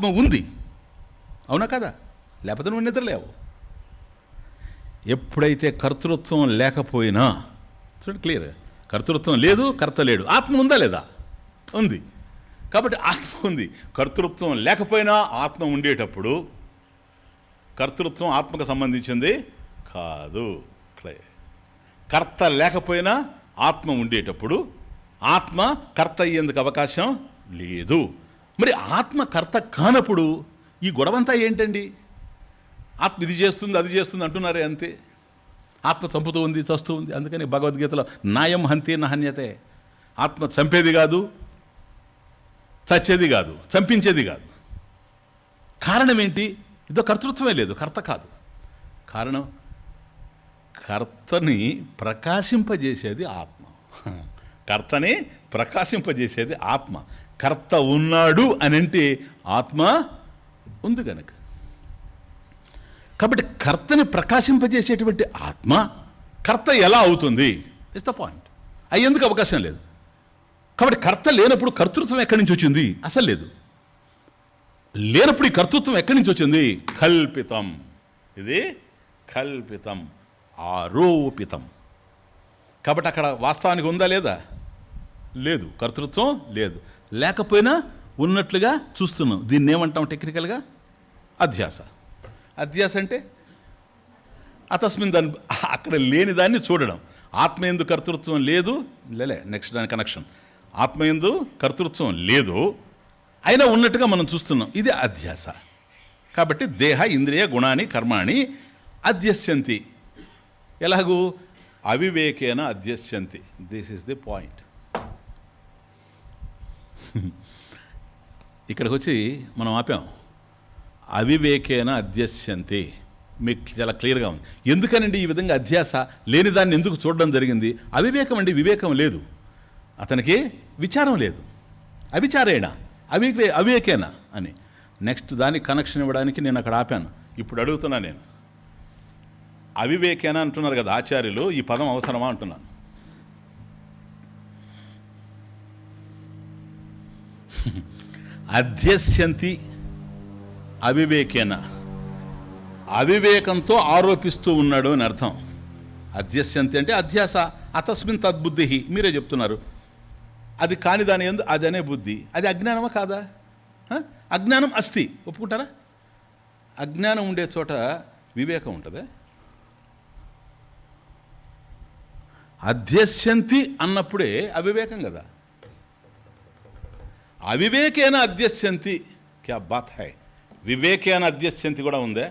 ఆత్మ ఉంది. అవునా కదా? లేకపోతే నువ్వు నిద్రలేవు. ఎప్పుడైతే కర్తృత్వం లేకపోయినా, చూడండి క్లియర్, కర్తృత్వం లేదు, కర్త లేడు, ఆత్మ ఉందా లేదా? ఉంది. కాబట్టి ఆత్మ ఉంది. కర్తృత్వం లేకపోయినా ఆత్మ ఉండేటప్పుడు కర్తృత్వం ఆత్మకు సంబంధించింది కాదు. కర్త లేకపోయినా ఆత్మ ఉండేటప్పుడు ఆత్మ కర్త అయ్యేందుకు అవకాశం లేదు. మరి ఆత్మ కర్త కానప్పుడు ఈ గొడవంతా ఏంటండి? ఆత్మ ఇది చేస్తుంది, అది చేస్తుంది అంటున్నారే, అంతే. ఆత్మ చంపుతూ ఉంది, చస్తూ ఉంది. అందుకని భగవద్గీతలో నాయం హంతి నహన్యతే, ఆత్మ చంపేది కాదు, చచ్చేది కాదు, చంపించేది కాదు. కారణం ఏంటి? ఇదో కర్తృత్వమే లేదు, కర్త కాదు. కారణం, కర్తని ప్రకాశింపజేసేది ఆత్మ. కర్తని ప్రకాశింపజేసేది ఆత్మ. కర్త ఉన్నాడు అని అంటే ఆత్మ ఉంది కనుక. కాబట్టి కర్తని ప్రకాశింపజేసేటువంటి ఆత్మ కర్త ఎలా అవుతుంది? Is the point. అయ్యేందుకు అవకాశం లేదు. కాబట్టి కర్త లేనప్పుడు కర్తృత్వం ఎక్కడి నుంచి వచ్చింది? అసలు లేదు. లేనప్పుడు ఈ కర్తృత్వం ఎక్కడి నుంచి వచ్చింది? కల్పితం. ఇది కల్పితం, ఆరోపితం. కాబట్టి అక్కడ వాస్తవానికి ఉందా లేదా? లేదు, కర్తృత్వం లేదు. లేకపోయినా ఉన్నట్లుగా చూస్తున్నాం. దీన్ని ఏమంటాం టెక్నికల్గా? అధ్యాస. అధ్యాస అంటే అతస్మిన్, దాన్ని అక్కడ లేని దాన్ని చూడడం. ఆత్మయందు కర్తృత్వం లేదు, నెక్స్ట్ దాని కనెక్షన్. ఆత్మయందు కర్తృత్వం లేదు, అయినా ఉన్నట్టుగా మనం చూస్తున్నాం. ఇది అధ్యాస. కాబట్టి దేహ ఇంద్రియ గుణాని కర్మాణి అధ్యస్యంతి. ఎలాగూ? అవివేకేన అధ్యస్యంతి. This is the point. ఇక్కడికి వచ్చి మనం ఆపాం. అవివేకేన అధ్యస్యంతి. మీకు చాలా క్లియర్గా ఉంది. ఎందుకనండి ఈ విధంగా అధ్యాస? లేని దాన్ని ఎందుకు చూడడం జరిగింది? అవివేకం అండి, వివేకం లేదు. అతనికి విచారం లేదు. అవిచారేనా అవివేకేనా అని నెక్స్ట్ దానికి కనెక్షన్ ఇవ్వడానికి నేను అక్కడ ఆపాను. ఇప్పుడు అడుగుతున్నా నేను, అవివేకేనా అంటున్నారు కదా ఆచార్యులు, ఈ పదం అవసరమా అంటున్నాను. అధ్యస్యంతి అవివేకేన, అవివేకంతో ఆరోపిస్తూ ఉన్నాడు అని అర్థం. అధ్యస్యంతి అంటే అధ్యాస. అతస్మిన్ తద్బుద్ధి. మీరే చెప్తున్నారు. అది కాని దాని యందు అది అనే బుద్ధి. అది అజ్ఞానమా కాదా? అజ్ఞానం అస్తి. ఒప్పుకుంటారా? అజ్ఞానం ఉండే చోట వివేకం ఉంటుంది. అధ్యస్యంతి అన్నప్పుడే అవివేకం కదా. అవివేకేన అధ్యస్యంతి, క్యా బాత్ హై. వివేకేన అధ్యస్యంతి కూడా ఉందే.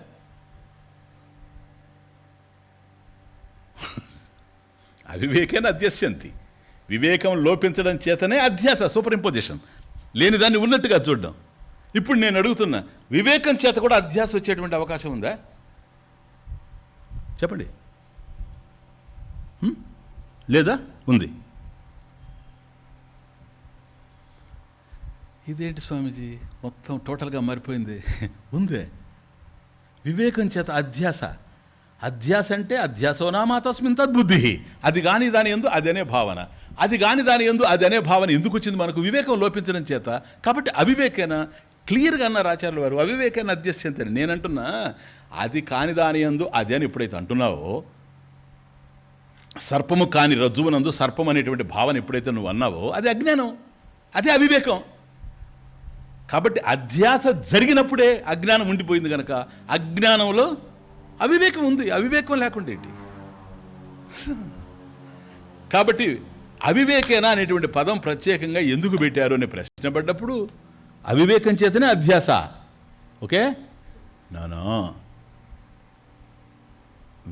అవివేకేన అధ్యస్యంతి. వివేకం లోపించడం చేతనే అధ్యాస, సూపర్ ఇంపోజిషన్, లేని దాన్ని ఉన్నట్టుగా చూడడం. ఇప్పుడు నేను అడుగుతున్నా, వివేకం చేత కూడా అధ్యాస వచ్చేటువంటి అవకాశం ఉందా? చెప్పండి. లేదా? ఉంది. ఇదేంటి స్వామీజీ మొత్తం టోటల్గా మారిపోయింది? ఉందే. వివేకం చేత అధ్యాస. అధ్యాస అంటే అధ్యాసో నామ తస్మిన్ తద్బుద్ధి. అది కాని దాని యందు అది అనే భావన. అది కాని దాని యందు అది అనే భావన ఎందుకు వచ్చింది? మనకు వివేకం లోపించడం చేత. కాబట్టి అవివేకేన, క్లియర్గా అన్నారు ఆచార్యుల వారు, అవివేకేన అధ్యస్యంతి అని. నేనంటున్నా, అది కాని దాని యందు అది అని ఎప్పుడైతే అంటున్నావో, సర్పము కాని రజ్జువునందు సర్పం అనేటువంటి భావన ఎప్పుడైతే నువ్వు అన్నావో, అది అజ్ఞానం, అది అవివేకం. కాబట్టి అధ్యాస జరిగినప్పుడే అజ్ఞానం ఉండిపోయింది కనుక అజ్ఞానంలో అవివేకం ఉంది. అవివేకం లేకుండా ఏంటి? కాబట్టి అవివేకేనా అనేటువంటి పదం ప్రత్యేకంగా ఎందుకు పెట్టారు అనే ప్రశ్న పడ్డప్పుడు అవివేకం చేతనే అధ్యాస. ఓకే, నానా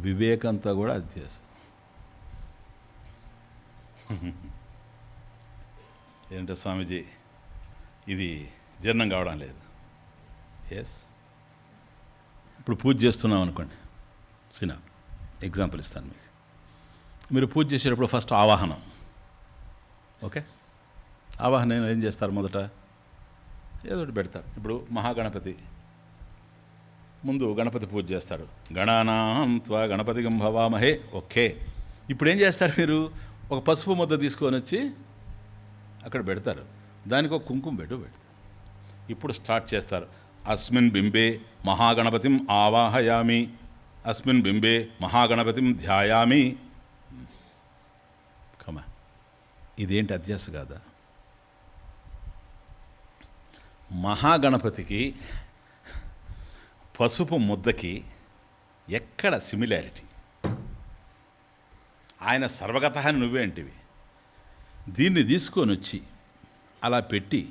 వివేకంతో కూడా అధ్యాస. ఏంటో స్వామీజీ ఇది జీర్ణం కావడం లేదు. ఎస్, ఇప్పుడు పూజ చేస్తున్నాం అనుకోండి. సినా ఎగ్జాంపుల్ ఇస్తాను మీకు. మీరు పూజ చేసేటప్పుడు ఫస్ట్ ఆవాహనం. ఓకే, ఆవాహన ఏం చేస్తారు? మొదట ఏదో ఒకటి పెడతారు. ఇప్పుడు మహాగణపతి ముందు గణపతి పూజ చేస్తారు. గణానాం త్వా గణపతిగం భవామహే. ఓకే, ఇప్పుడు ఏం చేస్తారు? మీరు ఒక పసుపు ముద్ద తీసుకొని వచ్చి అక్కడ పెడతారు. దానికి ఒక కుంకుమ పెడతారు. ఇప్పుడు స్టార్ట్ చేస్తారు. అస్మిన్ బింబే మహాగణపతిం ఆవాహయామి, అస్మిన్ బింబే మహాగణపతిం ధ్యాయామి. కమా, ఇదేంటి అధ్యాస కాదా? మహాగణపతికి పసుపు ముద్దకి ఎక్కడ సిమిలారిటీ? ఆయన సర్వగత అని నువ్వేంటివి? దీన్ని తీసుకొని వచ్చి అలా పెట్టి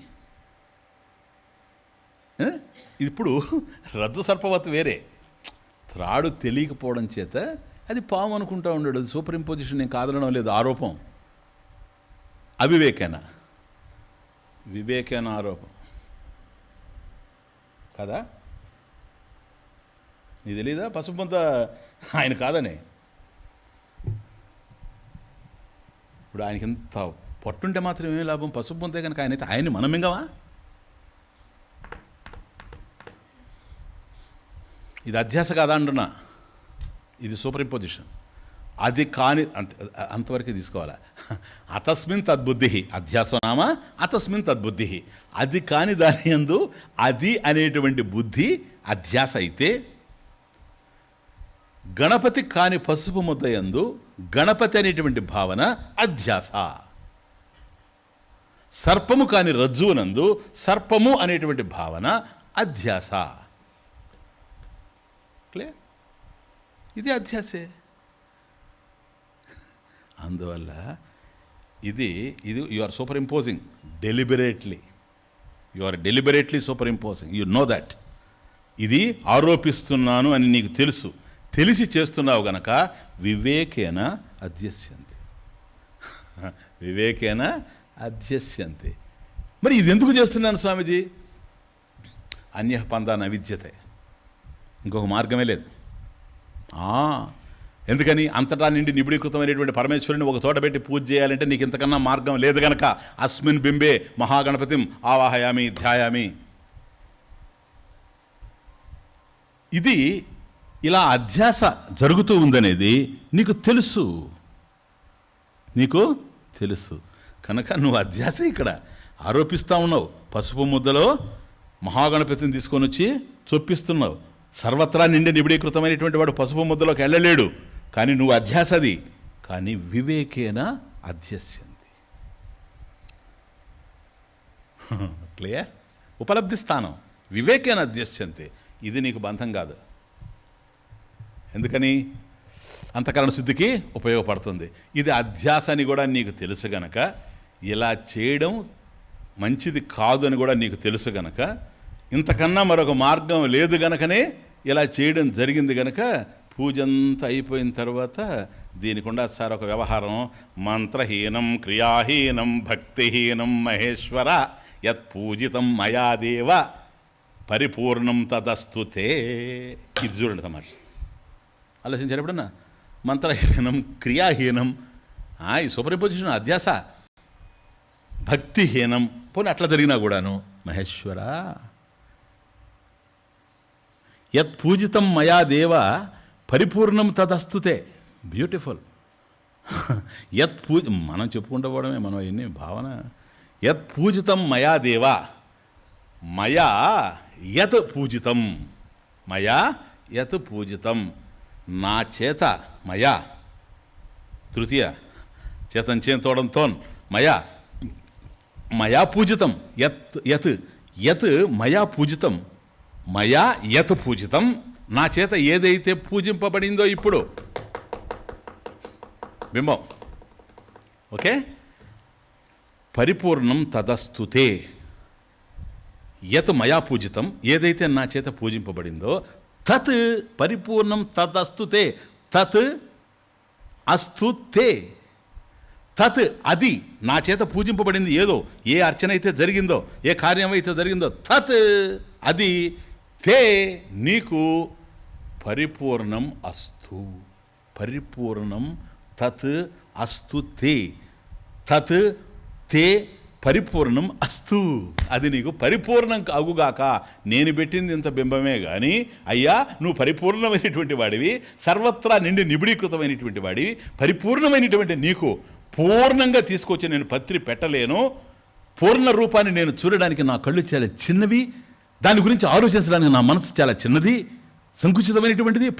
ఇప్పుడు రజ్జు సర్పవత్ వేరే, త్రాడు తెలియకపోవడం చేత అది పాము అనుకుంటా ఉన్నాడు. అది సూపర్ ఇంపోజిషన్ నేను కాదనడం లేదు, ఆరోపం. అవివేకేన వివేకేన ఆరోపం కదా? నీకు తెలీదా పసుపు ముద్ద ఆయన కాదని? ఇప్పుడు ఆయనకి ఎంత పొట్టుంటే మాత్రం ఏమీ లాభం? పసుపు ముద్దే కనుక ఆయనైతే ఆయన్ని మనం మింగవా? ఇది అధ్యాస కాదా అంటున్నా, ఇది సూపర్ ఇంపోజిషన్. అది కాని అంతవరకు తీసుకోవాలా. అతస్మిన్ తద్బుద్ధి, అధ్యాసనామ అతస్మిన్ తద్బుద్ధి. అది కాని దాని యందు అది అనేటువంటి బుద్ధి అధ్యాస అయితే, గణపతి కాని పసుపు ముద్ద యందు గణపతి అనేటువంటి భావన అధ్యాస. సర్పము కాని రజ్జువునందు సర్పము అనేటువంటి భావన అధ్యాస. క్లియర్? ఇది అధ్యాసే. అందువల్ల ఇది you are superimposing deliberately. You are deliberately superimposing. You know that. ఇది ఆరోపిస్తున్నాను అని నీకు తెలుసు, తెలిసి చేస్తున్నావు గనక వివేకేన అధ్యస్యంతి. వివేకేన అధ్యస్యంతి. మరి ఇది ఎందుకు చేస్తున్నాను స్వామీజీ? అన్య పందా నవిద్యతే, ఇంకొక మార్గమే లేదు. ఎందుకని? అంతటా నిండి నిబిడీకృతమైనటువంటి పరమేశ్వరుని ఒక చోట పెట్టి పూజ చేయాలంటే నీకు ఇంతకన్నా మార్గం లేదు గనక అస్మిన్ బింబే మహాగణపతిం ఆవాహయామి ధ్యాయామి. ఇది ఇలా అధ్యాస జరుగుతూ ఉందనేది నీకు తెలుసు, నీకు తెలుసు కనుక నువ్వు అధ్యాస ఇక్కడ ఆరోపిస్తూ ఉన్నావు. పసుపు ముద్దలో మహాగణపతిని తీసుకొని వచ్చి చొప్పిస్తున్నావు. సర్వత్రా నిండి నిబిడీకృతమైనటువంటి వాడు పసుపు ముద్దలోకి వెళ్ళలేడు, కానీ నువ్వు అధ్యాసది. కానీ వివేకేన అధ్యస్యంతి. క్లియర్? ఉపలబ్ధి స్థానం వివేకేన అధ్యస్యంతి. ఇది నీకు బంధం కాదు. ఎందుకని? అంతఃకరణ శుద్ధికి ఉపయోగపడుతుంది. ఇది అధ్యాస అని కూడా నీకు తెలుసు గనక, ఇలా చేయడం మంచిది కాదు అని కూడా నీకు తెలుసు గనక, ఇంతకన్నా మరొక మార్గం లేదు గనకనే ఇలా చేయడం జరిగింది గనక, పూజంతా అయిపోయిన తర్వాత దీనికి ఉండదు సార్ ఒక వ్యవహారం. మంత్రహీనం క్రియాహీనం భక్తిహీనం మహేశ్వర యత్ పూజితం మయాదేవ పరిపూర్ణం తదస్తుతే. ఇది చూడండి తమాష. ఆలోచించారు ఎప్పుడన్నా? మంత్రహీనం క్రియాహీనం, ఈ సూపర్ ఇంపోజిషన్ అధ్యాస. భక్తిహీనం, పోనీ అట్లా జరిగినా కూడాను మహేశ్వర యత్ పూజితం మయా దేవ పరిపూర్ణం తదస్తుతే. బ్యూటిఫుల్. యత్ మనం చెప్పుకుంటూ పోవడమే మనం ఎన్ని భావన. యత్ పూజితం మయా దేవ, మయా యత్ పూజితం, మయా యత్ పూజితం, నా చేత, మయా తృతీయ చేతం తోడంతో మయా మయా పూజితం. యత్ యత్ యత్ మయా పూజితం, మయా యత్ పూజితం, నా చేత ఏదైతే పూజింపబడిందో ఇప్పుడు బింబం. ఓకే? పరిపూర్ణం తదస్తుతే. యత్ మయా పూజితం, ఏదైతే నా చేత పూజింపబడిందో, తత్ పరిపూర్ణం తదస్తుతే. తత్ అస్తుతే. తత్ అది నా చేత పూజింపబడింది ఏదో, ఏ అర్చన అయితే జరిగిందో, ఏ కార్యం అయితే జరిగిందో, తత్ అది తే నీకు పరిపూర్ణం అస్తు. పరిపూర్ణం తత్ అస్తు తే. తత్ తే పరిపూర్ణం అస్తు. అది నీకు పరిపూర్ణం అగుగాక. నేను పెట్టింది ఇంత బింబమే కానీ అయ్యా నువ్వు పరిపూర్ణమైనటువంటి వాడివి, సర్వత్రా నిండి నిబిడీకృతమైనటువంటి వాడివి. పరిపూర్ణమైనటువంటి నీకు పూర్ణంగా తీసుకొచ్చి నేను పత్రి పెట్టలేను. పూర్ణ రూపాన్ని నేను చూడడానికి నా కళ్ళు చాలా చిన్నవి. దాని గురించి ఆలోచించడానికి నా మనసు చాలా చిన్నది, సంకుచితమైనటువంటిది,